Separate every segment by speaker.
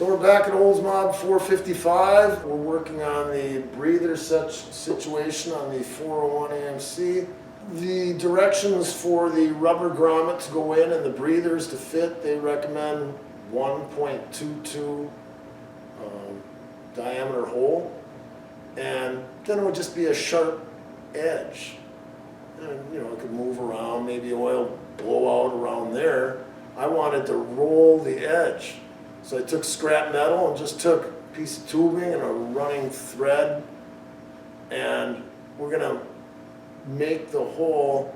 Speaker 1: So we're back at Oldsmob 455. We're working on the breather situation on the 401 AMC. The directions for the rubber grommet to go in and the breathers to fit, they recommend 1.22 diameter hole, and then it would just be a sharp edge. And it could move around, maybe oil blow out around there. I wanted to roll the edge. So I took scrap metal and just took a piece of tubing and a running thread, and we're gonna make the hole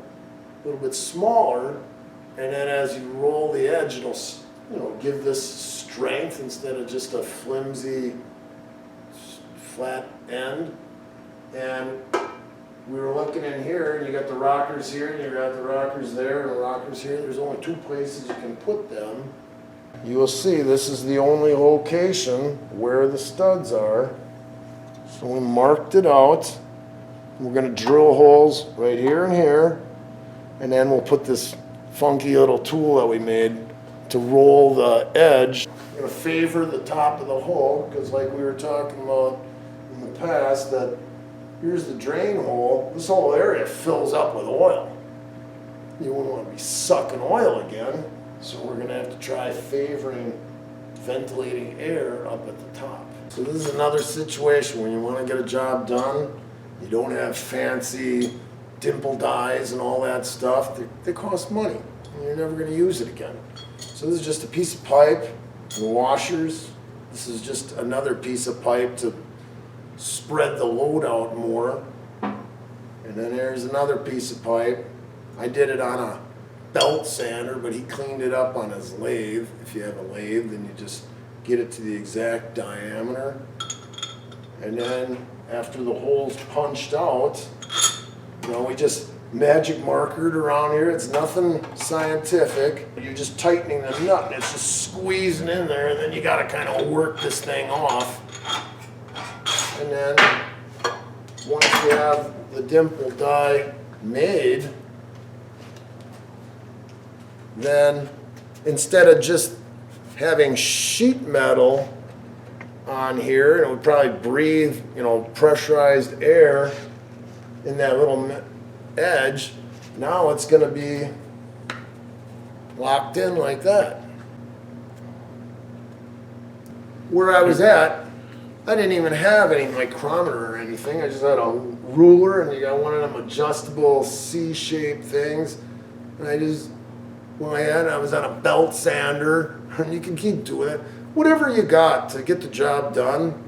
Speaker 1: a little bit smaller, and then as you roll the edge, it'll give this strength instead of just a flimsy flat end. And we were looking in here, and you got the rockers here, and you got the rockers there, and the rockers here. There's only two places you can put them. You will see this is the only location where the studs are. So we marked it out. We're going to drill holes right here and here, and then we'll put this funky little tool that we made to roll the edge. I'm going to favor the top of the hole because, like we were talking about in the past, that here's the drain hole. This whole area fills up with oil. You wouldn't want to be sucking oil again. So we're going to have to try favoring ventilating air up at the top. So this is another situation when you want to get a job done. You don't have fancy dimple dies and all that stuff. They cost money, and you're never going to use it again. So this is just a piece of pipe and washers. This is just another piece of pipe to spread the load out more. And then there's another piece of pipe. I did it on a belt sander, but he cleaned it up on his lathe. If you have a lathe, then you just get it to the exact diameter. And then after the hole's punched out, we just magic markered around here. It's nothing scientific. You're just tightening the nut, and it's just squeezing in there, and then you gotta kind of work this thing off. And then once you have the dimple die made, then instead of just having sheet metal on here, and it would probably breathe, pressurized air in that little edge, now it's going to be locked in like that. Where I was at, I didn't even have any micrometer or anything. I just had a ruler, and you got one of them adjustable C-shaped things, and I just I was on a belt sander, and you can keep doing it. Whatever you got to get the job done,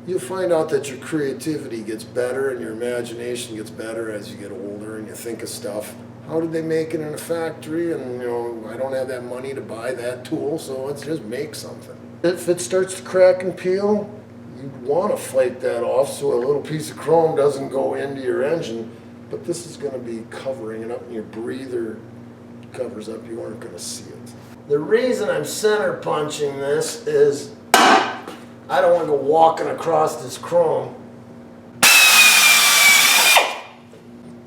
Speaker 1: you'll find out that your creativity gets better and your imagination gets better as you get older and you think of stuff. How did they make it in a factory? And I don't have that money to buy that tool, so let's just make something. If it starts to crack and peel, you want to flake that off so a little piece of chrome doesn't go into your engine, but this is going to be covering it up, and your breather covers up, you aren't going to see it. The reason I'm center punching this is I don't want to go walking across this chrome. The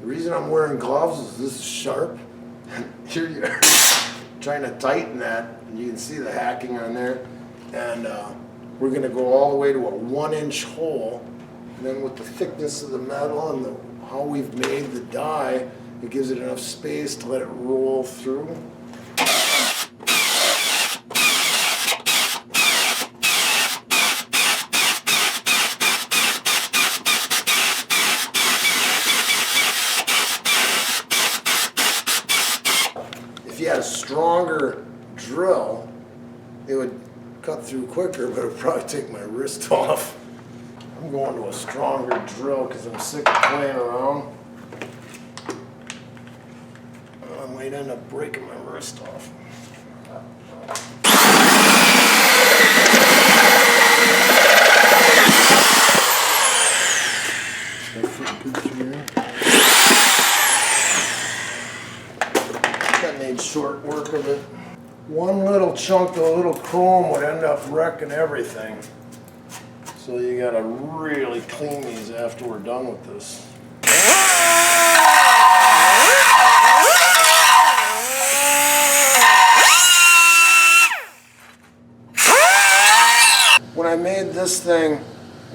Speaker 1: reason I'm wearing gloves is this is sharp. Here you are trying to tighten that, and you can see the hacking on there. And we're going to go all the way to a 1-inch hole, and then with the thickness of the metal and how we've made the die, it gives it enough space to let it roll through. If you had a stronger drill, it would cut through quicker, but it would probably take my wrist off. I'm going to a stronger drill because I'm sick of playing around. I might end up breaking my wrist off. That made short work of it. One little chunk of a little chrome would end up wrecking everything. So you gotta really clean these after we're done with this. I made this thing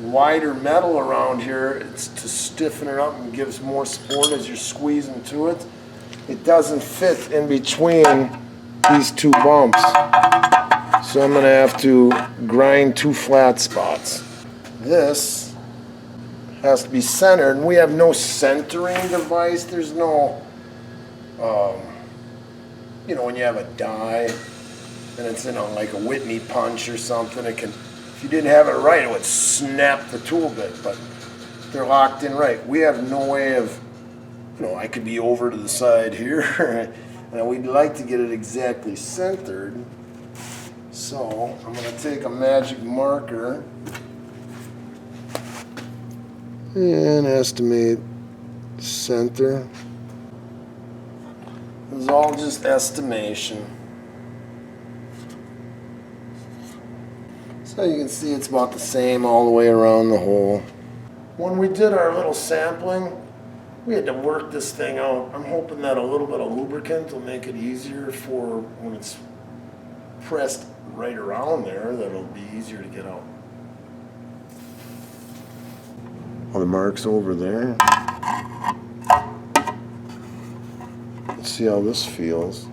Speaker 1: wider metal around here, it's to stiffen it up and gives more support as you're squeezing to it. It doesn't fit in between these two bumps. So I'm going to have to grind two flat spots. This has to be centered, and we have no centering device. There's no, you know, when you have a die and it's in like a Whitney punch or something, it can, if you didn't have it right, it would snap the tool bit, but they're locked in right. We have no way of, you know, I could be over to the side here, and we'd like to get it exactly centered. So I'm going to take a magic marker and estimate center. This is all just estimation. So you can see it's about the same all the way around the hole. When we did our little sampling, we had to work this thing out. I'm hoping that a little bit of lubricant will make it easier for when it's pressed right around there, that it'll be easier to get out. Well, the mark's over there. Let's see how this feels.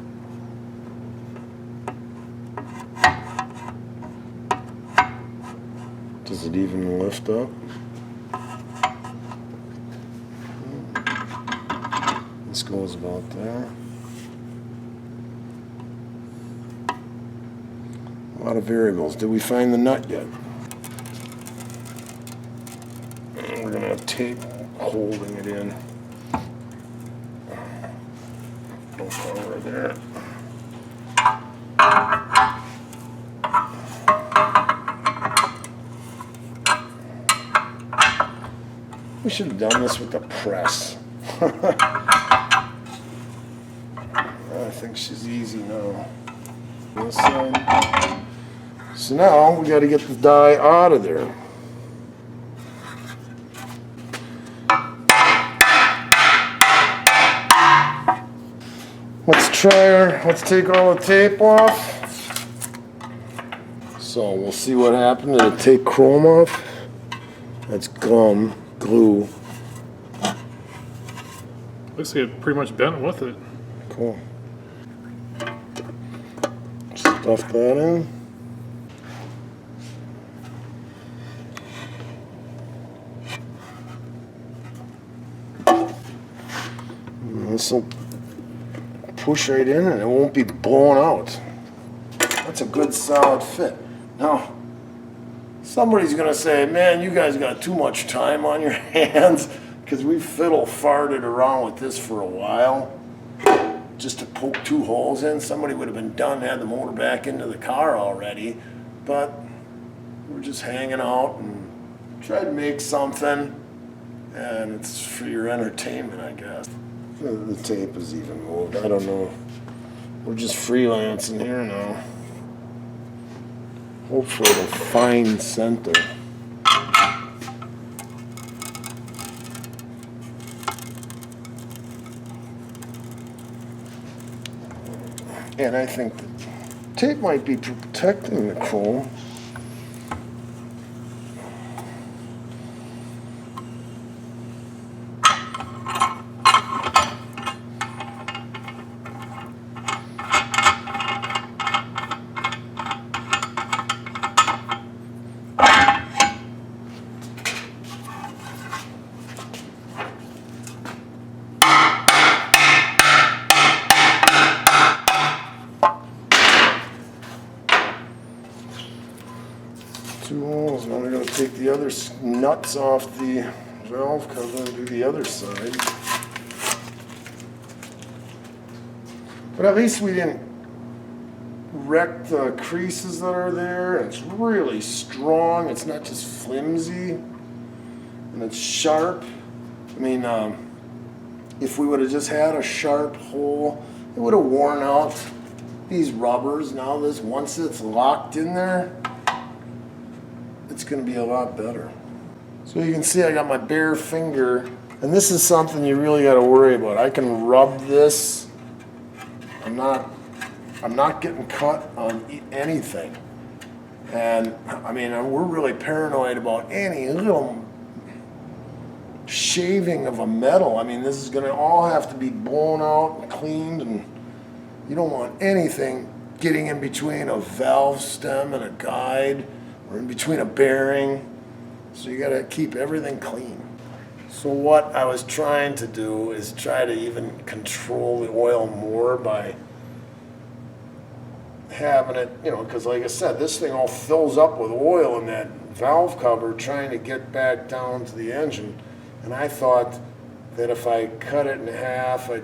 Speaker 1: Does it even lift up? This goes about there. A lot of variables. Did we find the nut yet? And we're going to have tape holding it in. No power there. We should have done this with the press. I think she's easy now. This side. So now we got to get the die out of there. Let's take all the tape off. So we'll see what happened. Did it take chrome off? That's gum, glue.
Speaker 2: Looks like it pretty much bent with it.
Speaker 1: Cool. Stuff that in. This will push right in and it won't be blown out. That's a good solid fit. Now, somebody's gonna say, man, you guys got too much time on your hands, because we fiddle-farted around with this for a while just to poke two holes in. Somebody would have been done, had the motor back into the car already, but we're just hanging out and tried to make something, and it's for your entertainment, I guess. The tape is even moved. I don't know. We're just freelancing here now. Hopefully it'll find center. And I think the tape might be protecting the chrome. Two holes. Now we're going to take the other nuts off the valve cover and do the other side. But at least we didn't wreck the creases that are there. It's really strong. It's not just flimsy. And it's sharp. I mean, if we would have just had a sharp hole, it would have worn out these rubbers. Now this, once it's locked in there, it's going to be a lot better. So you can see I got my bare finger, and this is something you really got to worry about. I can rub this. I'm not getting cut on anything. And I mean, we're really paranoid about any little shaving of a metal. I mean, this is gonna all have to be blown out and cleaned, and you don't want anything getting in between a valve stem and a guide, or in between a bearing. So you gotta keep everything clean. So what I was trying to do is try to even control the oil more by having it, you know, because like I said, this thing all fills up with oil in that valve cover trying to get back down to the engine. And I thought that if I cut it in half, it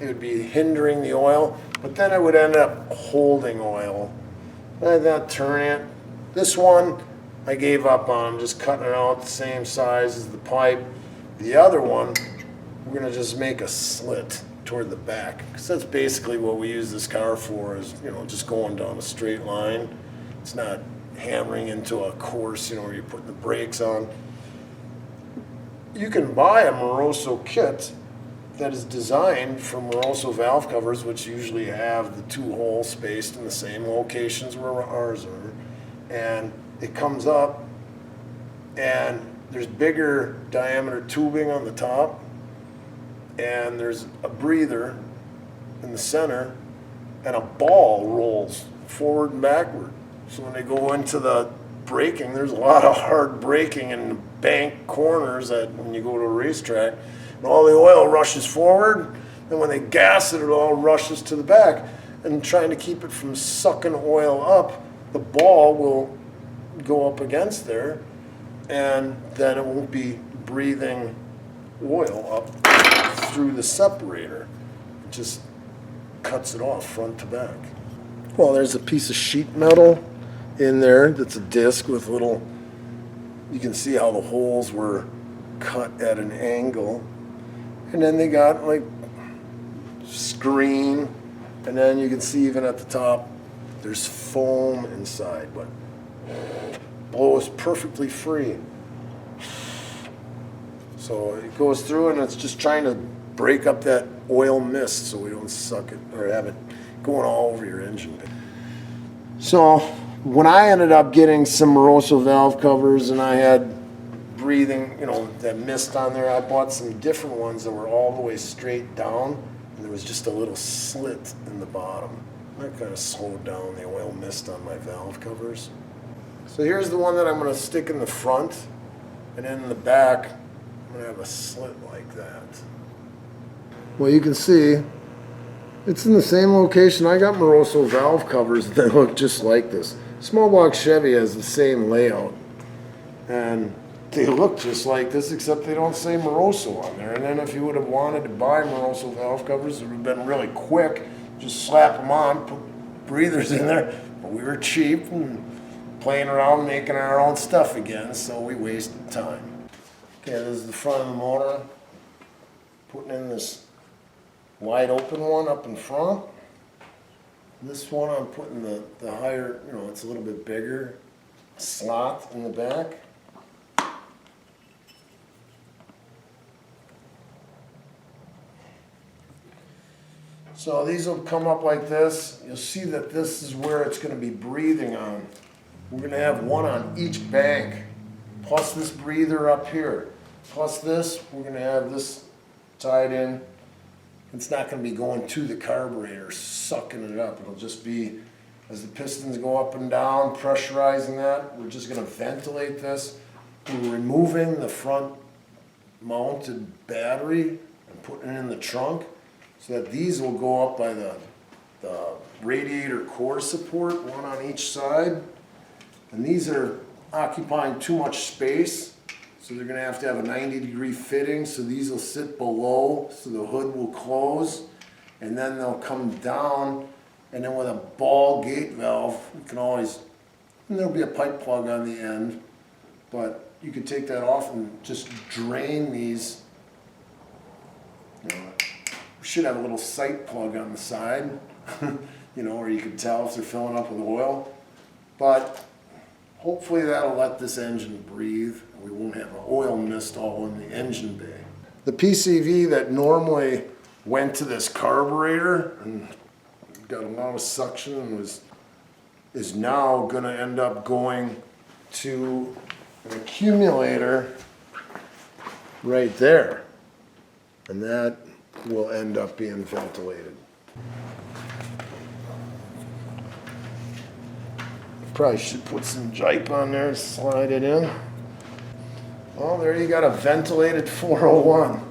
Speaker 1: would be hindering the oil, but then I would end up holding oil. And not turning it. This one, I gave up on just cutting it out the same size as the pipe. The other one, we're gonna just make a slit toward the back, because that's basically what we use this car for, is, you know, just going down a straight line. It's not hammering into a course, you know, where you're putting the brakes on. You can buy a Moroso kit that is designed for Moroso valve covers, which usually have the two holes spaced in the same locations where ours are. And it comes up, and there's bigger diameter tubing on the top, and there's a breather in the center, and a ball rolls forward and backward. So when they go into the braking, there's a lot of hard braking in the bank corners that when you go to a racetrack, and all the oil rushes forward, and when they gas it, it all rushes to the back. And trying to keep it from sucking oil up, the ball will go up against there, and then it won't be breathing oil up through the separator. It just cuts it off front to back. Well, there's a piece of sheet metal in there that's a disc with little, you can see how the holes were cut at an angle. And then they got like screen, and then you can see even at the top there's foam inside, but blows perfectly free. So it goes through, and it's just trying to break up that oil mist so we don't suck it or have it going all over your engine. So when I ended up getting some Moroso valve covers and I had breathing, you know, that mist on there, I bought some different ones that were all the way straight down, and there was just a little slit in the bottom. That kind of slowed down the oil mist on my valve covers. So here's the one that I'm going to stick in the front, and then in the back I'm going to have a slit like that. Well, you can see it's in the same location. I got Moroso valve covers that look just like this. Small block Chevy has the same layout, and they look just like this, except they don't say Moroso on there. And then if you would have wanted to buy Moroso valve covers, it would have been really quick. Just slap them on, put breathers in there. But we were cheap and playing around making our own stuff again, so we wasted time. Okay, this is the front of the motor. Putting in this wide open one up in front. This one I'm putting the higher, you know, it's a little bit bigger slot in the back. So these will come up like this. You'll see that this is where it's going to be breathing on. We're going to have one on each bank, plus this breather up here. Plus this, we're going to have this tied in. It's not going to be going to the carburetor, sucking it up. It'll just be, as the pistons go up and down, pressurizing that. We're just going to ventilate this. We're removing the front mounted battery and putting it in the trunk, so that these will go up by the radiator core support, one on each side. And these are occupying too much space, so they're going to have a 90-degree fitting, so these will sit below, so the hood will close, and then they'll come down, and then with a ball gate valve, you can always, and there'll be a pipe plug on the end, but you could take that off and just drain these. You know, we should have a little sight plug on the side, you know, where you can tell if they're filling up with oil. But hopefully that'll let this engine breathe. We won't have an oil mist all in the engine bay. The PCV that normally went to this carburetor and got a lot of suction and was is now gonna end up going to an accumulator right there. And that will end up being ventilated. Probably should put some jipe on there, slide it in. Oh, there you got a ventilated 401.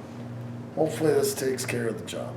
Speaker 1: Hopefully this takes care of the job.